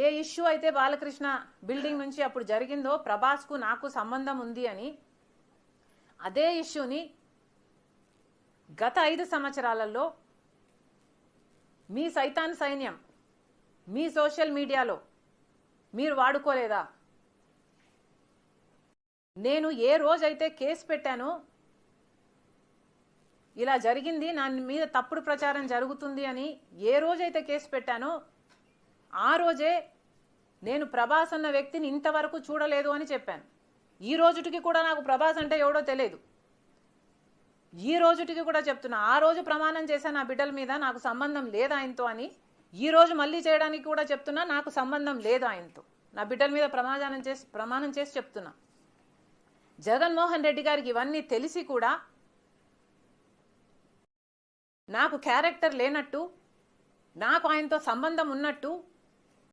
ఏ issue అయితే Balakrishna building నుంచి అప్పుడు జరిగిందో ప్రభాస్కు నాకు సంబంధం ఉంది అని, అదే ఇష్యూని గత 5 సంవత్సరాలలో మీ సైతాన్ సైన్యం మీ సోషల్ మీడియాలో మీరు వాడుకోలేదా? నేను ఏ రోజైతే కేసు పెట్టానో, ఇలా జరిగింది, నా మీద తప్పుడు ప్రచారం జరుగుతుంది అని ఏ రోజైతే కేసు పెట్టానో ఆ రోజే నేను ప్రభాస్ అన్న వ్యక్తిని ఇంతవరకు చూడలేదు అని చెప్పాను. ఈ రోజుటికి కూడా నాకు ప్రభాస్ అంటే ఎవడో తెలియదు. ఈ రోజుటికి కూడా చెప్తున్నా, ఆ రోజు ప్రమాణం చేశాను నా బిడ్డల మీద నాకు సంబంధం లేదు ఆయనతో అని. ఈ రోజు మళ్ళీ చేయడానికి కూడా చెప్తున్నా నాకు సంబంధం లేదు ఆయనతో. నా బిడ్డల మీద ప్రమాణం చేసి చెప్తున్నా. జగన్మోహన్ రెడ్డి గారికి ఇవన్నీ తెలిసి కూడా నాకు క్యారెక్టర్ లేనట్టు, నాకు ఆయనతో సంబంధం ఉన్నట్టు